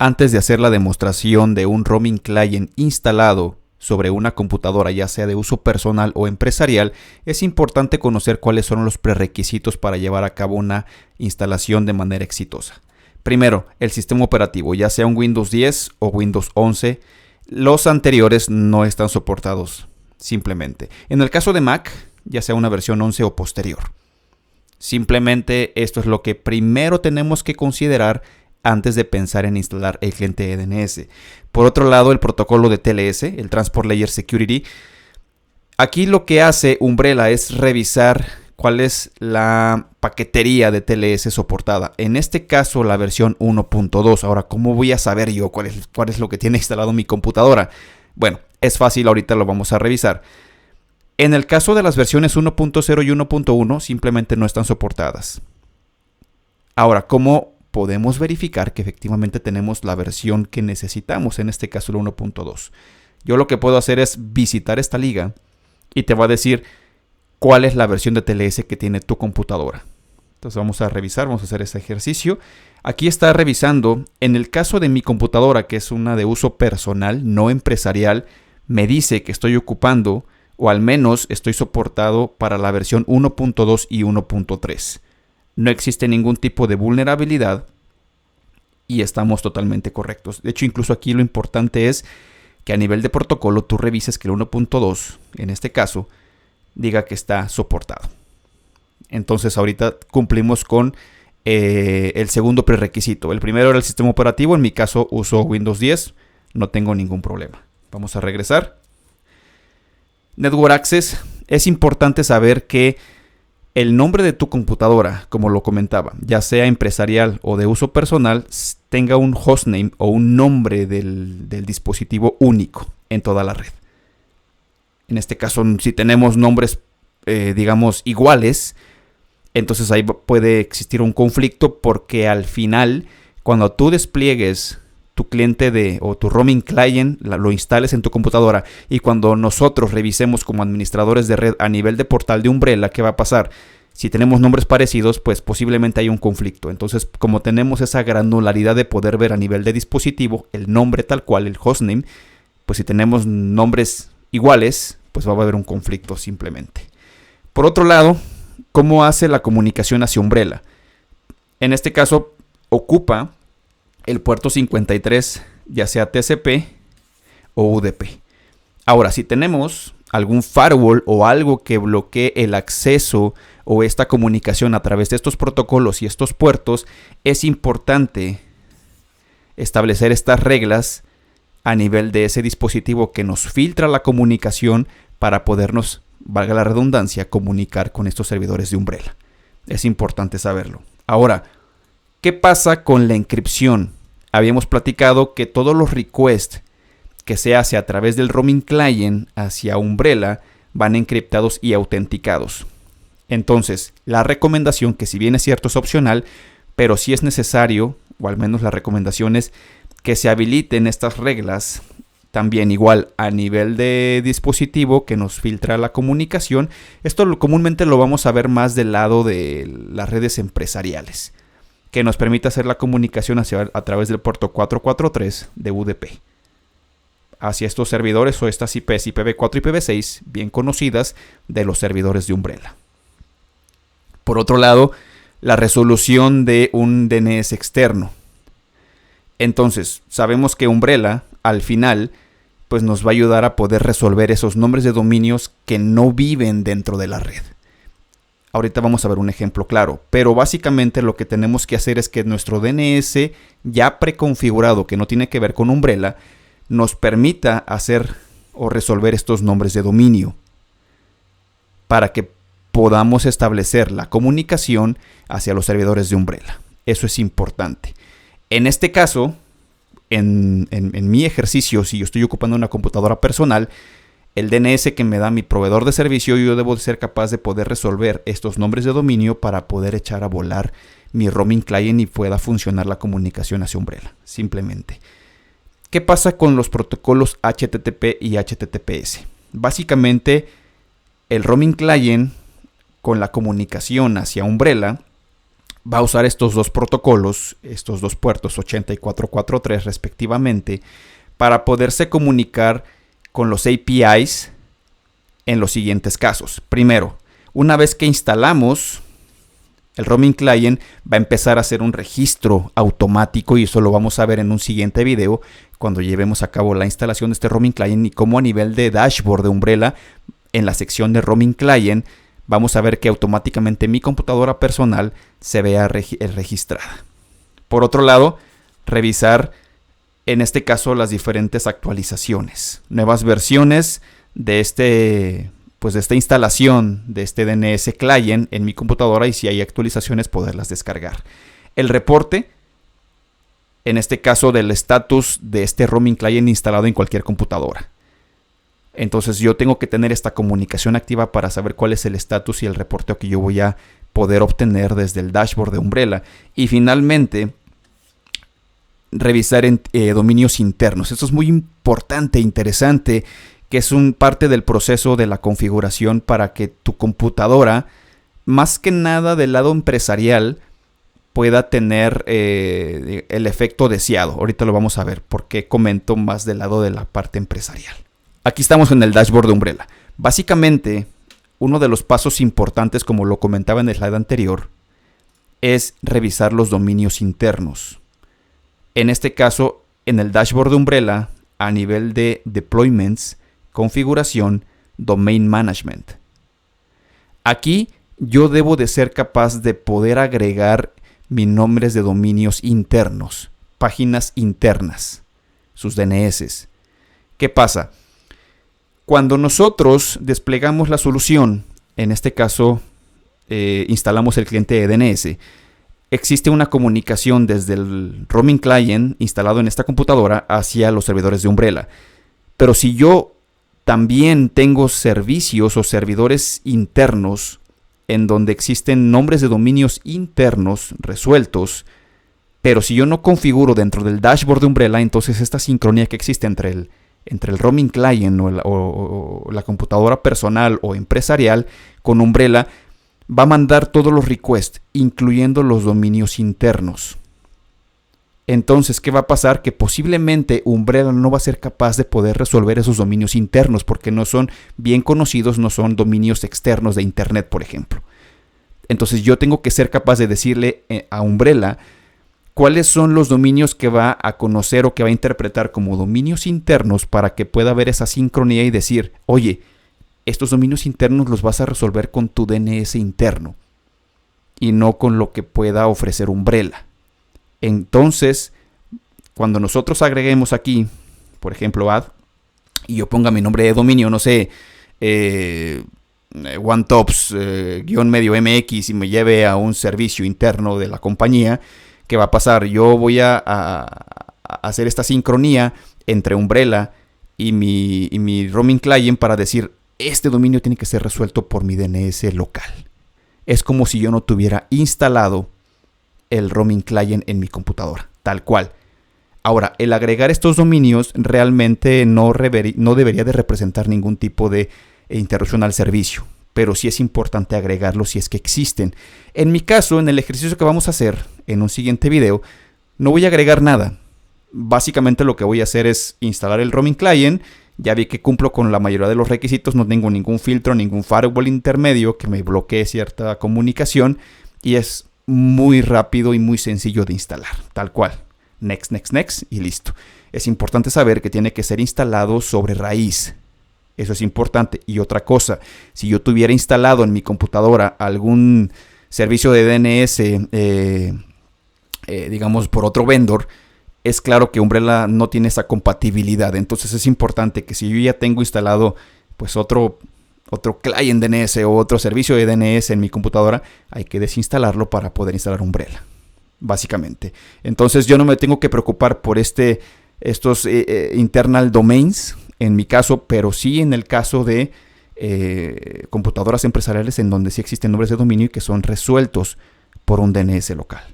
Antes de hacer la demostración de un roaming client instalado sobre una computadora, ya sea de uso personal o empresarial, es importante conocer cuáles son los prerequisitos para llevar a cabo una instalación de manera exitosa. Primero, el sistema operativo, ya sea un Windows 10 o Windows 11, los anteriores no están soportados simplemente. En el caso de Mac, ya sea una versión 11 o posterior. Simplemente esto es lo que primero tenemos que considerar antes de pensar en instalar el cliente DNS. Por otro lado, el protocolo de TLS, el Transport Layer Security, aquí lo que hace Umbrella es revisar cuál es la paquetería de TLS soportada. En este caso, la versión 1.2. Ahora, ¿cómo voy a saber yo cuál es lo que tiene instalado mi computadora? Bueno, es fácil, ahorita lo vamos a revisar. En el caso de las versiones 1.0 y 1.1, simplemente no están soportadas. Ahora, ¿cómo podemos verificar que efectivamente tenemos la versión que necesitamos? En este caso, el 1.2. Yo lo que puedo hacer es visitar esta liga y te va a decir cuál es la versión de TLS que tiene tu computadora. Entonces vamos a revisar, vamos a hacer ese ejercicio. Aquí está revisando. En el caso de mi computadora, que es una de uso personal, no empresarial, me dice que estoy ocupando, o al menos estoy soportado para la versión 1.2 y 1.3. No existe ningún tipo de vulnerabilidad y estamos totalmente correctos. De hecho, incluso aquí lo importante es que a nivel de protocolo tú revises que el 1.2, en este caso, diga que está soportado. Entonces ahorita cumplimos con el segundo prerequisito. El primero era el sistema operativo. En mi caso uso Windows 10. No tengo ningún problema. Vamos a regresar. Network Access. Es importante saber que el nombre de tu computadora, como lo comentaba, ya sea empresarial o de uso personal, tenga un hostname o un nombre del dispositivo único en toda la red. En este caso, si tenemos nombres, digamos, iguales, entonces ahí puede existir un conflicto, porque al final, cuando tú despliegues tu cliente o tu roaming client, lo instales en tu computadora, y cuando nosotros revisemos como administradores de red a nivel de portal de Umbrella, ¿qué va a pasar? Si tenemos nombres parecidos, pues posiblemente hay un conflicto. Entonces, como tenemos esa granularidad de poder ver a nivel de dispositivo el nombre tal cual, el hostname, pues si tenemos nombres iguales, pues va a haber un conflicto simplemente. Por otro lado, ¿cómo hace la comunicación hacia Umbrella? En este caso, ocupa el puerto 53, ya sea TCP o UDP. Ahora, si tenemos algún firewall o algo que bloquee el acceso o esta comunicación a través de estos protocolos y estos puertos, es importante establecer estas reglas a nivel de ese dispositivo que nos filtra la comunicación para podernos, valga la redundancia, comunicar con estos servidores de Umbrella. Es importante saberlo. Ahora, ¿qué pasa con la encripción? Habíamos platicado que todos los requests que se hace a través del roaming client hacia Umbrella van encriptados y autenticados. Entonces, la recomendación, que si bien es cierto es opcional, pero sí es necesario, o al menos la recomendación es que se habiliten estas reglas también igual a nivel de dispositivo que nos filtra la comunicación. Esto comúnmente lo vamos a ver más del lado de las redes empresariales, que nos permite hacer la comunicación a través del puerto 443 de UDP hacia estos servidores o estas IPs IPv4 y IPv6 bien conocidas de los servidores de Umbrella. Por otro lado, la resolución de un DNS externo. Entonces, sabemos que Umbrella al final pues nos va a ayudar a poder resolver esos nombres de dominios que no viven dentro de la red. Ahorita vamos a ver un ejemplo claro, pero básicamente lo que tenemos que hacer es que nuestro DNS ya preconfigurado, que no tiene que ver con Umbrella, nos permita hacer o resolver estos nombres de dominio para que podamos establecer la comunicación hacia los servidores de Umbrella. Eso es importante. En este caso, en mi ejercicio, si yo estoy ocupando una computadora personal, el DNS que me da mi proveedor de servicio, yo debo ser capaz de poder resolver estos nombres de dominio para poder echar a volar mi roaming client y pueda funcionar la comunicación hacia Umbrella, simplemente. ¿Qué pasa con los protocolos HTTP y HTTPS? Básicamente, el roaming client con la comunicación hacia Umbrella va a usar estos dos protocolos, estos dos puertos 80 y 443 respectivamente, para poderse comunicar con los APIs en los siguientes casos. Primero, una vez que instalamos el roaming client, va a empezar a hacer un registro automático, y eso lo vamos a ver en un siguiente video cuando llevemos a cabo la instalación de este roaming client, y cómo a nivel de dashboard de Umbrella, en la sección de roaming client, vamos a ver que automáticamente mi computadora personal se vea registrada. Por otro lado, revisar en este caso las diferentes actualizaciones, nuevas versiones de esta instalación de este DNS client en mi computadora, y si hay actualizaciones poderlas descargar. El reporte, en este caso del estatus de este roaming client instalado en cualquier computadora. Entonces yo tengo que tener esta comunicación activa para saber cuál es el estatus y el reporteo que yo voy a poder obtener desde el dashboard de Umbrella. Y finalmente, revisar dominios internos. Esto es muy importante e interesante, que es parte del proceso de la configuración para que tu computadora, más que nada del lado empresarial, pueda tener el efecto deseado. Ahorita lo vamos a ver porque comento más del lado de la parte empresarial. Aquí estamos en el dashboard de Umbrella. Básicamente, uno de los pasos importantes, como lo comentaba en el slide anterior, es revisar los dominios internos. En este caso, en el dashboard de Umbrella, a nivel de deployments, configuración, domain management. Aquí yo debo de ser capaz de poder agregar mis nombres de dominios internos, páginas internas, sus DNS. ¿Qué pasa? Cuando nosotros desplegamos la solución, en este caso instalamos el cliente de DNS, existe una comunicación desde el roaming client instalado en esta computadora hacia los servidores de Umbrella. Pero si yo también tengo servicios o servidores internos en donde existen nombres de dominios internos resueltos, pero si yo no configuro dentro del dashboard de Umbrella, entonces esta sincronía que existe entre el roaming client o la computadora personal o empresarial con Umbrella va a mandar todos los requests, incluyendo los dominios internos. Entonces, ¿qué va a pasar? Que posiblemente Umbrella no va a ser capaz de poder resolver esos dominios internos porque no son bien conocidos, no son dominios externos de Internet, por ejemplo. Entonces, yo tengo que ser capaz de decirle a Umbrella cuáles son los dominios que va a conocer o que va a interpretar como dominios internos para que pueda haber esa sincronía y decir, oye, estos dominios internos los vas a resolver con tu DNS interno y no con lo que pueda ofrecer Umbrella. Entonces, cuando nosotros agreguemos aquí, por ejemplo, add, y yo ponga mi nombre de dominio, no sé, OneTops _medio MX, y me lleve a un servicio interno de la compañía, ¿qué va a pasar? Yo voy a hacer esta sincronía entre Umbrella y mi roaming client para decir, este dominio tiene que ser resuelto por mi DNS local. Es como si yo no tuviera instalado el roaming client en mi computadora, tal cual. Ahora, el agregar estos dominios realmente no debería de representar ningún tipo de interrupción al servicio, pero sí es importante agregarlos si es que existen. En mi caso, en el ejercicio que vamos a hacer en un siguiente video, no voy a agregar nada. Básicamente lo que voy a hacer es instalar el roaming client. Ya vi que cumplo con la mayoría de los requisitos, no tengo ningún filtro, ningún firewall intermedio que me bloquee cierta comunicación, y es muy rápido y muy sencillo de instalar, tal cual. Next, next, next y listo. Es importante saber que tiene que ser instalado sobre raíz. Eso es importante. Y otra cosa, si yo tuviera instalado en mi computadora algún servicio de DNS, digamos por otro vendor, es claro que Umbrella no tiene esa compatibilidad. Entonces es importante que si yo ya tengo instalado pues otro client DNS o otro servicio de DNS en mi computadora, hay que desinstalarlo para poder instalar Umbrella, básicamente. Entonces yo no me tengo que preocupar por estos internal domains en mi caso, pero sí en el caso de computadoras empresariales en donde sí existen nombres de dominio y que son resueltos por un DNS local.